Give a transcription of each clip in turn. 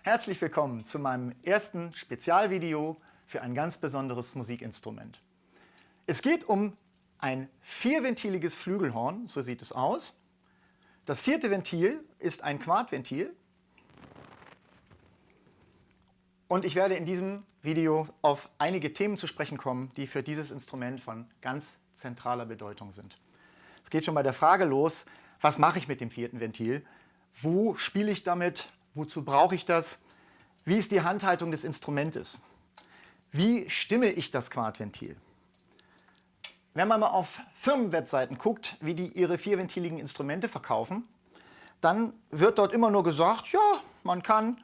Herzlich willkommen zu meinem ersten Spezialvideo für ein ganz besonderes Musikinstrument. Es geht um ein vierventiliges Flügelhorn, so sieht es aus. Das vierte Ventil ist ein Quartventil. Und ich werde in diesem Video auf einige Themen zu sprechen kommen, die für dieses Instrument von ganz zentraler Bedeutung sind. Es geht schon bei der Frage los, was mache ich mit dem vierten Ventil? Wo spiele ich damit? Wozu brauche ich das? Wie ist die Handhaltung des Instrumentes? Wie stimme ich das Quartventil? Wenn man mal auf Firmenwebseiten guckt, wie die ihre vierventiligen Instrumente verkaufen, dann wird dort immer nur gesagt, ja, man kann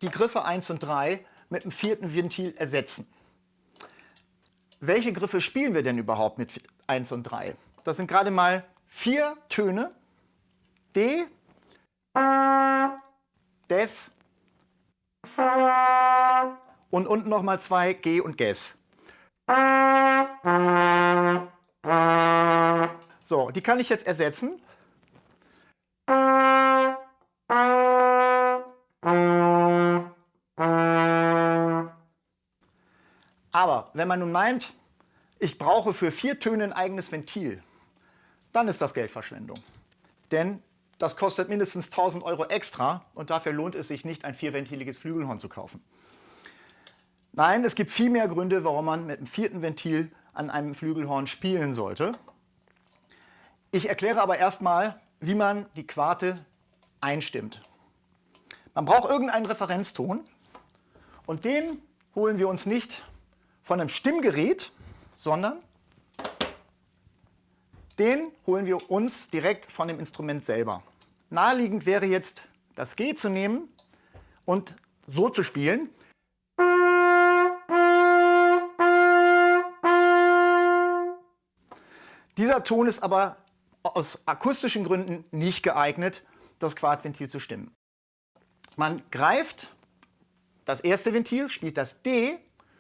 die Griffe 1 und 3 mit dem vierten Ventil ersetzen. Welche Griffe spielen wir denn überhaupt mit 1 und 3? Das sind gerade mal 4 Töne: D, Des und unten nochmal 2 G und Ges. So, die kann ich jetzt ersetzen. Aber wenn man nun meint, ich brauche für 4 Töne ein eigenes Ventil, dann ist das Geldverschwendung. Denn das kostet mindestens 1000 € extra und dafür lohnt es sich nicht, ein vierventiliges Flügelhorn zu kaufen. Nein, es gibt viel mehr Gründe, warum man mit dem vierten Ventil an einem Flügelhorn spielen sollte. Ich erkläre aber erstmal, wie man die Quarte einstimmt. Man braucht irgendeinen Referenzton und den holen wir uns nicht von einem Stimmgerät, sondern den holen wir uns direkt von dem Instrument selber. Naheliegend wäre jetzt, das G zu nehmen und so zu spielen. Dieser Ton ist aber aus akustischen Gründen nicht geeignet, das Quartventil zu stimmen. Man greift das erste Ventil, spielt das D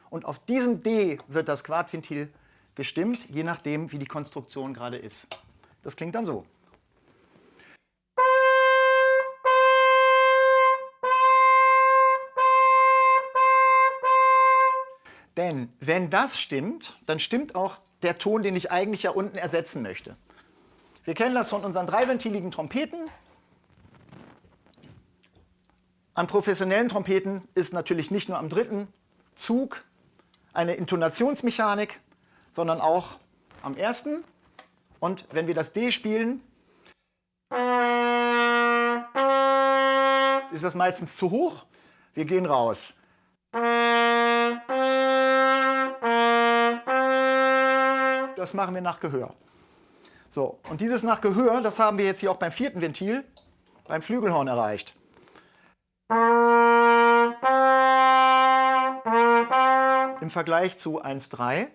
und auf diesem D wird das Quartventil gestimmt, je nachdem, wie die Konstruktion gerade ist. Das klingt dann so. Denn wenn das stimmt, dann stimmt auch der Ton, den ich eigentlich ja unten ersetzen möchte. Wir kennen das von unseren dreiventiligen Trompeten. An professionellen Trompeten ist natürlich nicht nur am dritten Zug eine Intonationsmechanik, sondern auch am ersten. Und wenn wir das D spielen, ist das meistens zu hoch. Wir gehen raus. Das machen wir nach Gehör. So, und dieses nach Gehör, das haben wir jetzt hier auch beim vierten Ventil, beim Flügelhorn erreicht. Im Vergleich zu 1,3.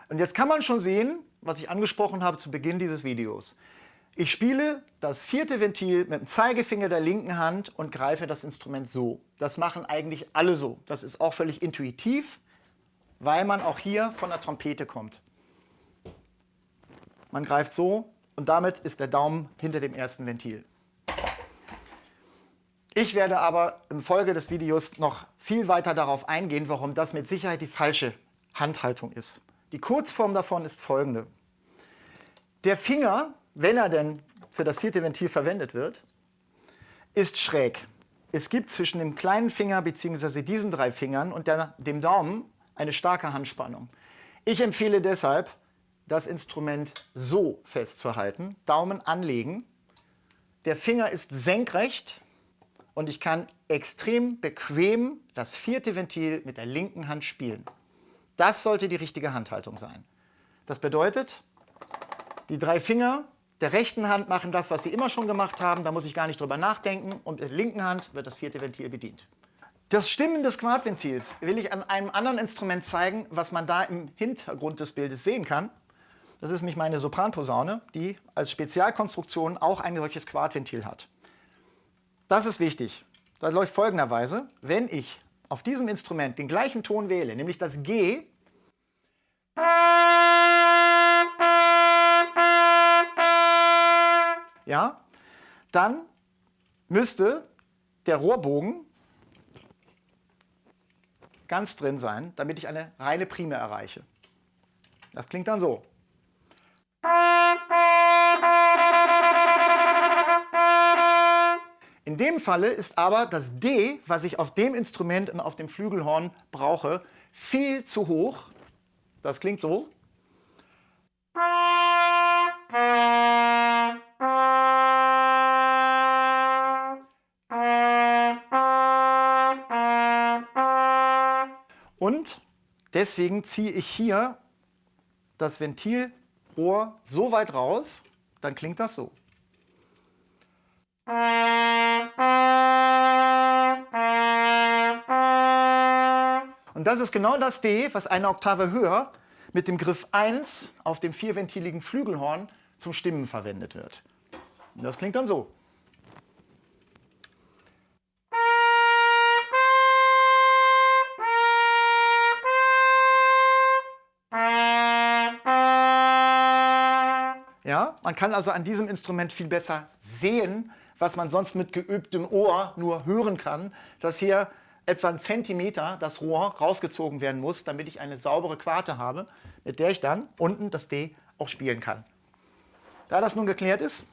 Und jetzt kann man schon sehen, was ich angesprochen habe zu Beginn dieses Videos. Ich spiele das vierte Ventil mit dem Zeigefinger der linken Hand und greife das Instrument so. Das machen eigentlich alle so. Das ist auch völlig intuitiv, weil man auch hier von der Trompete kommt. Man greift so und damit ist der Daumen hinter dem ersten Ventil. Ich werde aber im Folge des Videos noch viel weiter darauf eingehen, warum das mit Sicherheit die falsche Handhaltung ist. Die Kurzform davon ist folgende. Der Finger, wenn er denn für das vierte Ventil verwendet wird, ist schräg. Es gibt zwischen dem kleinen Finger bzw. diesen 3 Fingern und dem Daumen eine starke Handspannung. Ich empfehle deshalb, das Instrument so festzuhalten, Daumen anlegen. Der Finger ist senkrecht und ich kann extrem bequem das vierte Ventil mit der linken Hand spielen. Das sollte die richtige Handhaltung sein. Das bedeutet, die 3 Finger der rechten Hand machen das, was sie immer schon gemacht haben. Da muss ich gar nicht drüber nachdenken. Und mit der linken Hand wird das vierte Ventil bedient. Das Stimmen des Quartventils will ich an einem anderen Instrument zeigen, was man da im Hintergrund des Bildes sehen kann. Das ist nämlich meine Sopranposaune, die als Spezialkonstruktion auch ein solches Quartventil hat. Das ist wichtig. Das läuft folgenderweise: Wenn ich auf diesem Instrument den gleichen Ton wähle, nämlich das G, ja, dann müsste der Rohrbogen ganz drin sein, damit ich eine reine Prime erreiche. Das klingt dann so. In dem Falle ist aber das D, was ich auf dem Instrument und auf dem Flügelhorn brauche, viel zu hoch. Das klingt so. Und deswegen ziehe ich hier das Ventilrohr so weit raus, dann klingt das so. Und das ist genau das D, was eine Oktave höher mit dem Griff 1 auf dem vierventiligen Flügelhorn zum Stimmen verwendet wird. Und das klingt dann so. Ja, man kann also an diesem Instrument viel besser sehen, was man sonst mit geübtem Ohr nur hören kann, dass hier etwa 1 Zentimeter das Rohr rausgezogen werden muss, damit ich eine saubere Quarte habe, mit der ich dann unten das D auch spielen kann. Da das nun geklärt ist,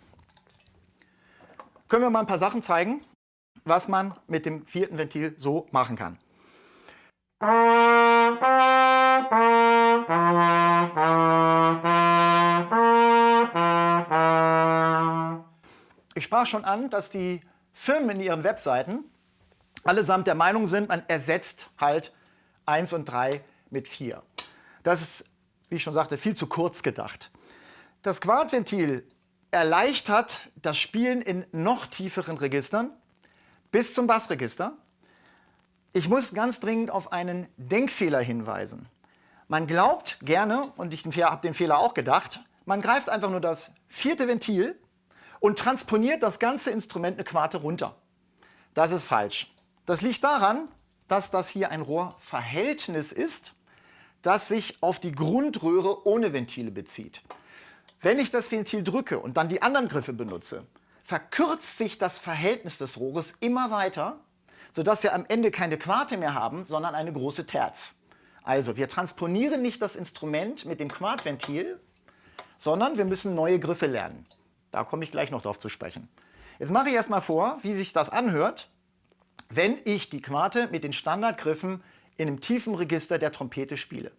können wir mal ein paar Sachen zeigen, was man mit dem vierten Ventil so machen kann. Ich sprach schon an, dass die Firmen in ihren Webseiten allesamt der Meinung sind, man ersetzt halt 1 und 3 mit 4. Das ist, wie ich schon sagte, viel zu kurz gedacht. Das Quartventil erleichtert das Spielen in noch tieferen Registern bis zum Bassregister. Ich muss ganz dringend auf einen Denkfehler hinweisen. Man glaubt gerne, und ich habe den Fehler auch gedacht, man greift einfach nur das vierte Ventil und transponiert das ganze Instrument eine Quarte runter. Das ist falsch. Das liegt daran, dass das hier ein Rohrverhältnis ist, das sich auf die Grundröhre ohne Ventile bezieht. Wenn ich das Ventil drücke und dann die anderen Griffe benutze, verkürzt sich das Verhältnis des Rohres immer weiter, sodass wir am Ende keine Quarte mehr haben, sondern eine große Terz. Also wir transponieren nicht das Instrument mit dem Quartventil, sondern wir müssen neue Griffe lernen. Da komme ich gleich noch drauf zu sprechen. Jetzt mache ich erstmal vor, wie sich das anhört, wenn ich die Quarte mit den Standardgriffen in einem tiefen Register der Trompete spiele.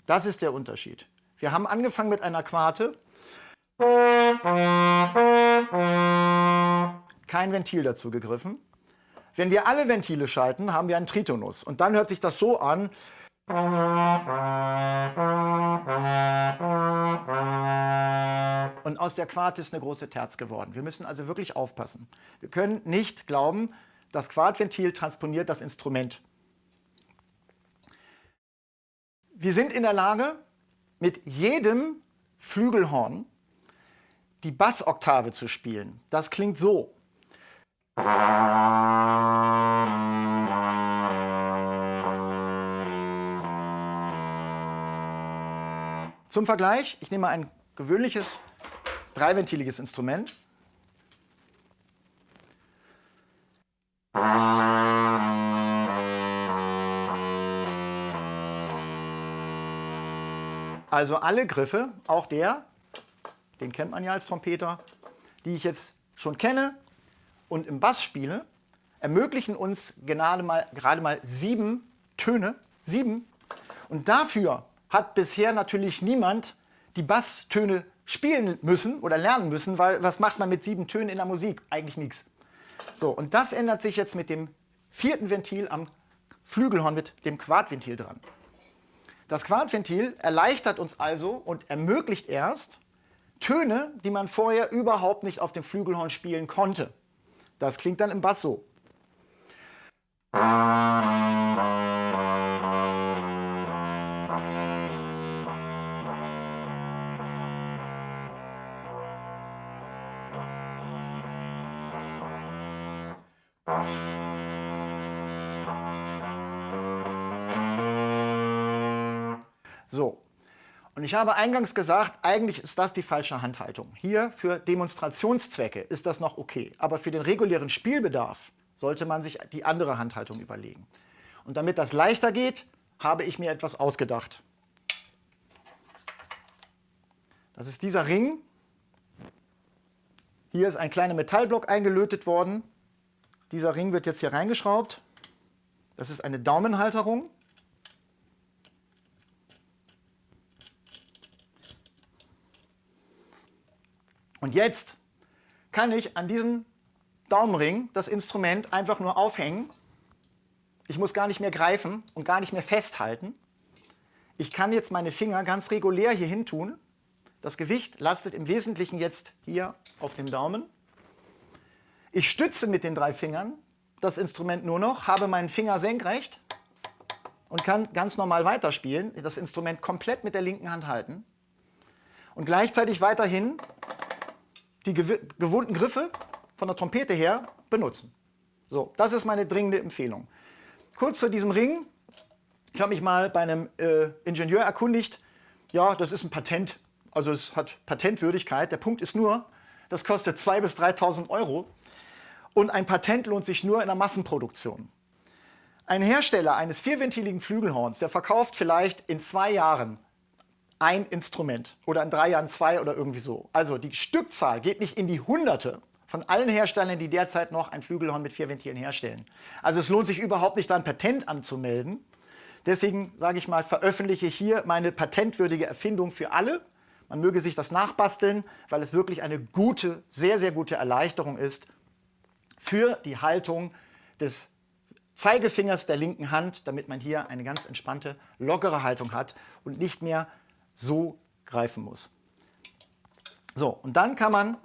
Das ist der Unterschied. Wir haben angefangen mit einer Quarte, kein Ventil dazu gegriffen. Wenn wir alle Ventile schalten, haben wir einen Tritonus. Und dann hört sich das so an. Und aus der Quarte ist eine große Terz geworden. Wir müssen also wirklich aufpassen. Wir können nicht glauben, das Quartventil transponiert das Instrument. Wir sind in der Lage, mit jedem Flügelhorn die Bassoktave zu spielen. Das klingt so. Zum Vergleich, ich nehme mal ein gewöhnliches dreiventiliges Instrument. Also alle Griffe, auch der, den kennt man ja als Trompeter, die ich jetzt schon kenne und im Bass spiele, ermöglichen uns gerade mal 7 Töne. 7. Und dafür hat bisher natürlich niemand die Basstöne spielen müssen oder lernen müssen, weil was macht man mit 7 Tönen in der Musik? Eigentlich nichts. So, und das ändert sich jetzt mit dem vierten Ventil am Flügelhorn mit dem Quartventil dran. Das Quartventil erleichtert uns also und ermöglicht erst Töne, die man vorher überhaupt nicht auf dem Flügelhorn spielen konnte. Das klingt dann im Bass so. So. Und ich habe eingangs gesagt, eigentlich ist das die falsche Handhaltung. Hier für Demonstrationszwecke ist das noch okay. Aber für den regulären Spielbedarf sollte man sich die andere Handhaltung überlegen. Und damit das leichter geht, habe ich mir etwas ausgedacht. Das ist dieser Ring. Hier ist ein kleiner Metallblock eingelötet worden. Dieser Ring wird jetzt hier reingeschraubt. Das ist eine Daumenhalterung. Und jetzt kann ich an diesem Daumenring das Instrument einfach nur aufhängen. Ich muss gar nicht mehr greifen und gar nicht mehr festhalten. Ich kann jetzt meine Finger ganz regulär hier hin tun. Das Gewicht lastet im Wesentlichen jetzt hier auf dem Daumen. Ich stütze mit den 3 Fingern das Instrument nur noch, habe meinen Finger senkrecht und kann ganz normal weiterspielen, das Instrument komplett mit der linken Hand halten und gleichzeitig weiterhin die gewohnten Griffe von der Trompete her benutzen. So, das ist meine dringende Empfehlung. Kurz zu diesem Ring. Ich habe mich mal bei einem Ingenieur erkundigt. Ja, das ist ein Patent. Also es hat Patentwürdigkeit. Der Punkt ist nur, das kostet 2.000 bis 3.000 Euro. Und ein Patent lohnt sich nur in der Massenproduktion. Ein Hersteller eines 4-ventiligen Flügelhorns, der verkauft vielleicht in 2 Jahren ein Instrument oder in 3 Jahren 2 oder irgendwie so. Also die Stückzahl geht nicht in die Hunderte von allen Herstellern, die derzeit noch ein Flügelhorn mit 4 Ventilen herstellen. Also es lohnt sich überhaupt nicht, da ein Patent anzumelden. Deswegen sage ich mal, veröffentliche ich hier meine patentwürdige Erfindung für alle. Man möge sich das nachbasteln, weil es wirklich eine gute, sehr, sehr gute Erleichterung ist für die Haltung des Zeigefingers der linken Hand, damit man hier eine ganz entspannte, lockere Haltung hat und nicht mehr so greifen muss. So, und dann kann man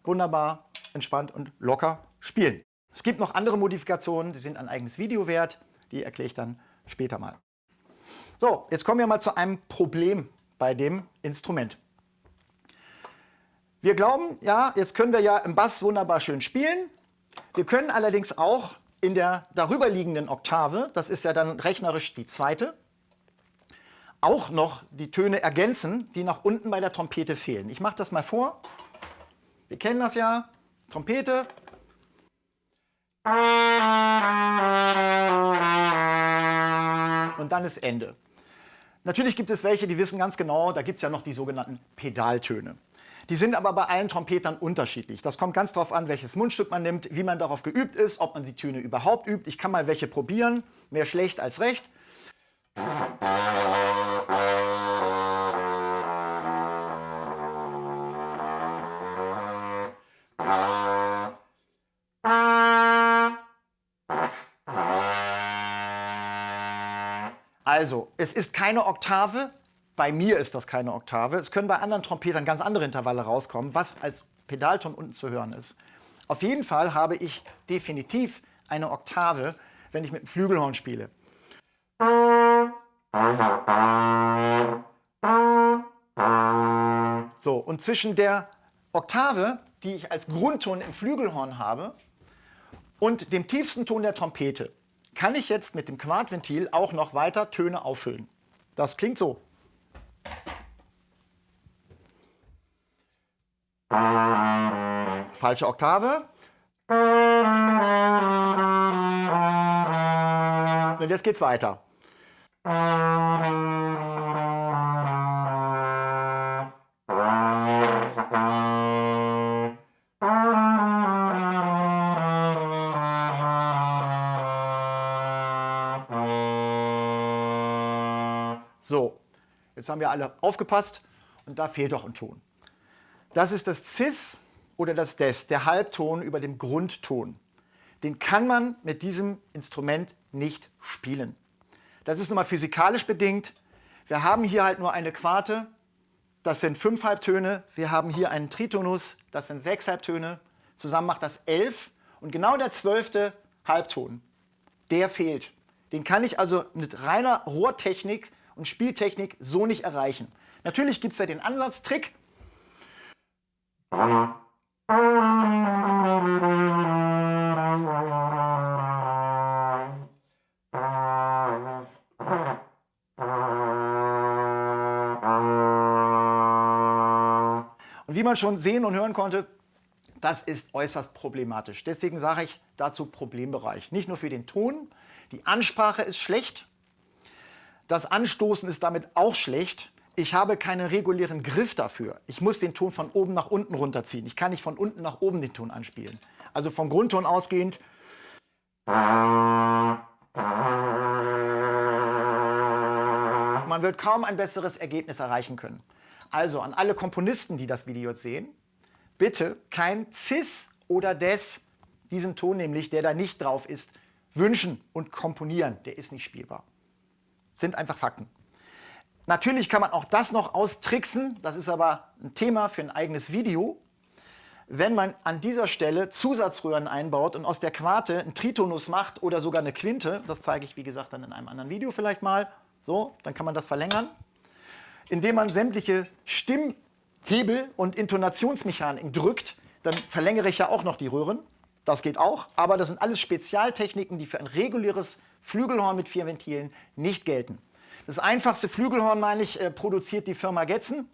wunderbar, entspannt und locker spielen. Es gibt noch andere Modifikationen, die sind ein eigenes Video wert, die erkläre ich dann später mal. So, jetzt kommen wir mal zu einem Problem bei dem Instrument. Wir glauben, ja, jetzt können wir ja im Bass wunderbar schön spielen. Wir können allerdings auch in der darüberliegenden Oktave, das ist ja dann rechnerisch die zweite, auch noch die Töne ergänzen, die nach unten bei der Trompete fehlen. Ich mache das mal vor. Wir kennen das ja. Trompete. Und dann ist Ende. Natürlich gibt es welche, die wissen ganz genau, da gibt es ja noch die sogenannten Pedaltöne. Die sind aber bei allen Trompetern unterschiedlich. Das kommt ganz darauf an, welches Mundstück man nimmt, wie man darauf geübt ist, ob man die Töne überhaupt übt. Ich kann mal welche probieren, mehr schlecht als recht. Also, es ist keine Oktave. Bei mir ist das keine Oktave. Es können bei anderen Trompetern ganz andere Intervalle rauskommen, was als Pedalton unten zu hören ist. Auf jeden Fall habe ich definitiv eine Oktave, wenn ich mit dem Flügelhorn spiele. So, und zwischen der Oktave, die ich als Grundton im Flügelhorn habe, und dem tiefsten Ton der Trompete, kann ich jetzt mit dem Quartventil auch noch weiter Töne auffüllen. Das klingt so. Falsche Oktave. Und jetzt geht's weiter. So, jetzt haben wir alle aufgepasst und da fehlt doch ein Ton. Das ist das Cis oder das Des, der Halbton über dem Grundton. Den kann man mit diesem Instrument nicht spielen. Das ist nun mal physikalisch bedingt. Wir haben hier halt nur eine Quarte, das sind 5 Halbtöne. Wir haben hier einen Tritonus, das sind 6 Halbtöne. Zusammen macht das 11. Und genau der 12. Halbton, der fehlt. Den kann ich also mit reiner Rohrtechnik und Spieltechnik so nicht erreichen. Natürlich gibt es ja den Ansatztrick. man schon sehen und hören konnte, das ist äußerst problematisch. Deswegen sage ich dazu Problembereich. Nicht nur für den Ton, die Ansprache ist schlecht, das Anstoßen ist damit auch schlecht. Ich habe keinen regulären Griff dafür. Ich muss den Ton von oben nach unten runterziehen. Ich kann nicht von unten nach oben den Ton anspielen. Also vom Grundton ausgehend. Man wird kaum ein besseres Ergebnis erreichen können. Also an alle Komponisten, die das Video jetzt sehen, bitte kein Cis oder Des, diesen Ton nämlich, der da nicht drauf ist, wünschen und komponieren. Der ist nicht spielbar. Sind einfach Fakten. Natürlich kann man auch das noch austricksen, das ist aber ein Thema für ein eigenes Video. Wenn man an dieser Stelle Zusatzröhren einbaut und aus der Quarte einen Tritonus macht oder sogar eine Quinte, das zeige ich wie gesagt dann in einem anderen Video vielleicht mal, so, dann kann man das verlängern, indem man sämtliche Stimmhebel und Intonationsmechaniken drückt, dann verlängere ich ja auch noch die Röhren, das geht auch, aber das sind alles Spezialtechniken, die für ein reguläres Flügelhorn mit 4 Ventilen nicht gelten. Das einfachste Flügelhorn, meine ich, produziert die Firma Getzen.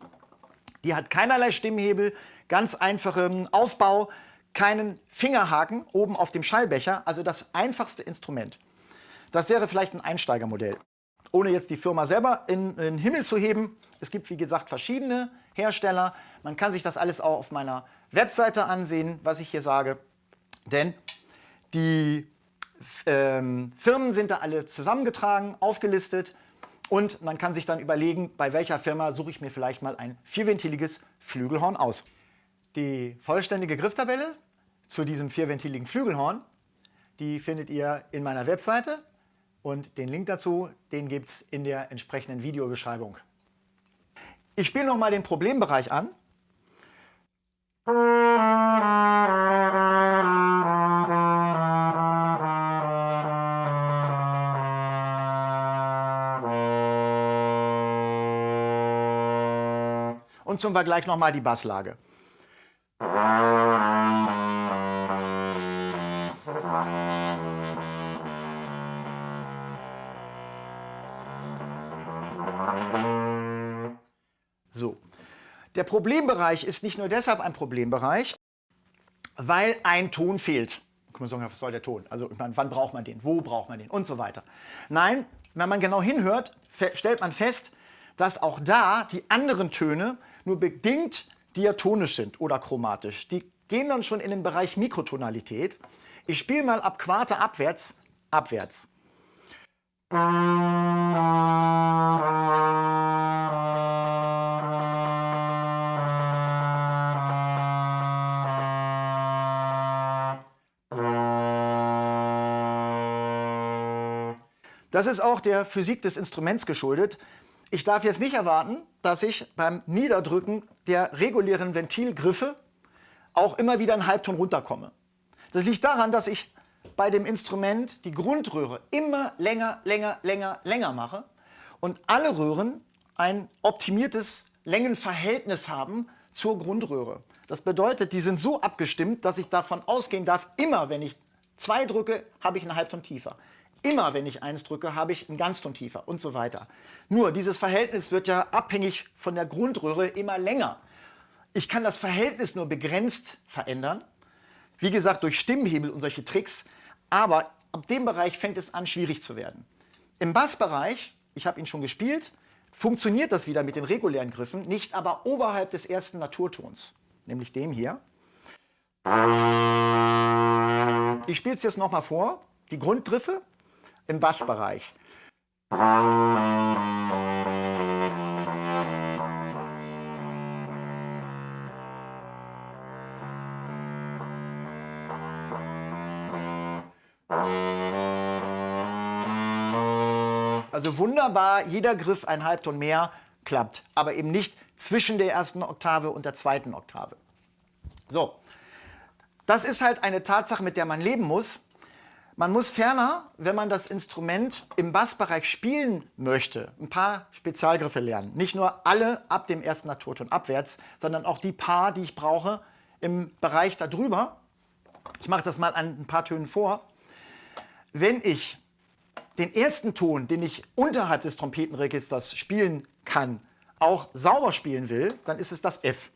Die hat keinerlei Stimmhebel, ganz einfachen Aufbau, keinen Fingerhaken oben auf dem Schallbecher, also das einfachste Instrument. Das wäre vielleicht ein Einsteigermodell. Ohne jetzt die Firma selber in den Himmel zu heben. Es gibt, wie gesagt, verschiedene Hersteller. Man kann sich das alles auch auf meiner Webseite ansehen, was ich hier sage. Denn die Firmen sind da alle zusammengetragen, aufgelistet. Und man kann sich dann überlegen, bei welcher Firma suche ich mir vielleicht mal ein 4-ventiliges Flügelhorn aus. Die vollständige Grifftabelle zu diesem 4-ventiligen Flügelhorn, die findet ihr in meiner Webseite. Und den Link dazu, den gibt es in der entsprechenden Videobeschreibung. Ich spiele noch mal den Problembereich an. Und zum Vergleich noch mal die Basslage. So. Der Problembereich ist nicht nur deshalb ein Problembereich, weil ein Ton fehlt. Kann man sagen, was soll der Ton? Also wann braucht man den? Wo braucht man den? Und so weiter. Nein, wenn man genau hinhört, stellt man fest, dass auch da die anderen Töne nur bedingt diatonisch sind oder chromatisch. Die gehen dann schon in den Bereich Mikrotonalität. Ich spiele mal ab Quarte abwärts. Das ist auch der Physik des Instruments geschuldet. Ich darf jetzt nicht erwarten, dass ich beim Niederdrücken der regulären Ventilgriffe auch immer wieder einen Halbton runterkomme. Das liegt daran, dass ich bei dem Instrument die Grundröhre immer länger mache und alle Röhren ein optimiertes Längenverhältnis haben zur Grundröhre. Das bedeutet, die sind so abgestimmt, dass ich davon ausgehen darf, immer wenn ich 2 drücke, habe ich einen Halbton tiefer. Immer wenn ich 1 drücke, habe ich einen Ganzton tiefer und so weiter. Nur dieses Verhältnis wird ja abhängig von der Grundröhre immer länger. Ich kann das Verhältnis nur begrenzt verändern. Wie gesagt, durch Stimmhebel und solche Tricks. Aber ab dem Bereich fängt es an, schwierig zu werden. Im Bassbereich, ich habe ihn schon gespielt, funktioniert das wieder mit den regulären Griffen, nicht aber oberhalb des ersten Naturtons, nämlich dem hier. Ich spiele es jetzt nochmal vor, die Grundgriffe im Bassbereich. Also wunderbar, jeder Griff ein Halbton mehr klappt, aber eben nicht zwischen der ersten Oktave und der zweiten Oktave. So, das ist halt eine Tatsache, mit der man leben muss. Man muss ferner, wenn man das Instrument im Bassbereich spielen möchte, ein paar Spezialgriffe lernen. Nicht nur alle ab dem ersten Naturton abwärts, sondern auch die paar, die ich brauche im Bereich darüber. Ich mache das mal an ein paar Tönen vor. Wenn ich den ersten Ton, den ich unterhalb des Trompetenregisters spielen kann, auch sauber spielen will, dann ist es das F.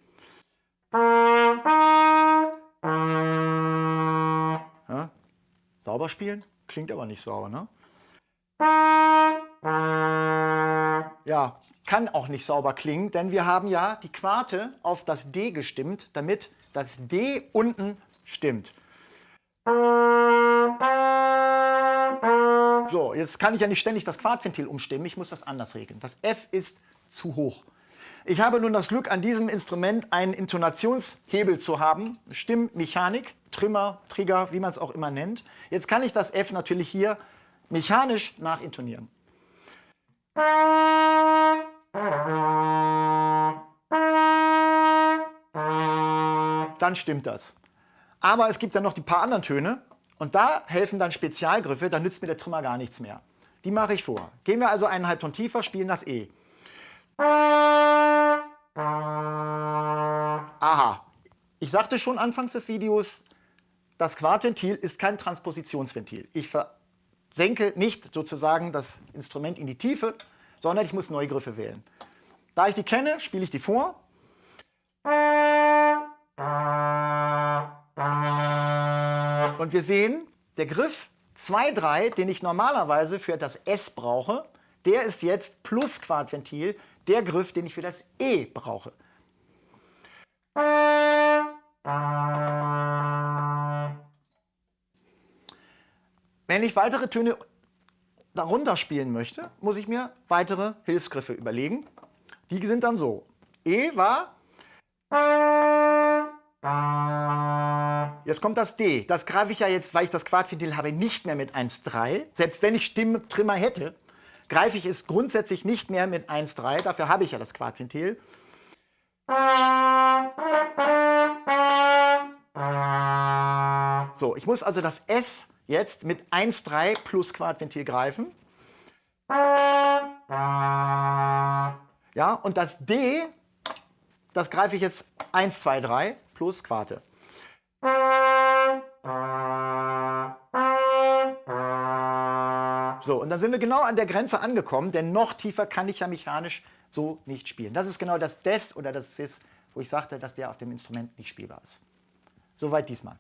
Ja, sauber spielen, klingt aber nicht sauber, ne? Ja, kann auch nicht sauber klingen, denn wir haben ja die Quarte auf das D gestimmt, damit das D unten stimmt. So, jetzt kann ich ja nicht ständig das Quartventil umstimmen, ich muss das anders regeln. Das F ist zu hoch. Ich habe nun das Glück, an diesem Instrument einen Intonationshebel zu haben, Stimmmechanik, Trimmer, Trigger, wie man es auch immer nennt. Jetzt kann ich das F natürlich hier mechanisch nachintonieren. Dann stimmt das. Aber es gibt dann noch die paar anderen Töne und da helfen dann Spezialgriffe, da nützt mir der Trimmer gar nichts mehr. Die mache ich vor. Gehen wir also einen Halbton tiefer, spielen das E. Aha, ich sagte schon anfangs des Videos, das Quartventil ist kein Transpositionsventil. Ich versenke nicht sozusagen das Instrument in die Tiefe, sondern ich muss neue Griffe wählen. Da ich die kenne, spiele ich die vor. Und wir sehen, der Griff 2-3, den ich normalerweise für das S brauche, der ist jetzt plus Quartventil der Griff, den ich für das E brauche. Wenn ich weitere Töne darunter spielen möchte, muss ich mir weitere Hilfsgriffe überlegen. Die sind dann so. E war. Jetzt kommt das D. Das greife ich ja jetzt, weil ich das Quartventil habe, nicht mehr mit 1-3. Selbst wenn ich Stimmtrimmer hätte, greife ich es grundsätzlich nicht mehr mit 1-3. Dafür habe ich ja das Quartventil. So, ich muss also das S jetzt mit 1-3 plus Quartventil greifen. Ja, und das D, das greife ich jetzt 1, 2, 3 plus Quarte. So, und dann sind wir genau an der Grenze angekommen, denn noch tiefer kann ich ja mechanisch so nicht spielen. Das ist genau das Des oder das Cis, wo ich sagte, dass der auf dem Instrument nicht spielbar ist. Soweit diesmal.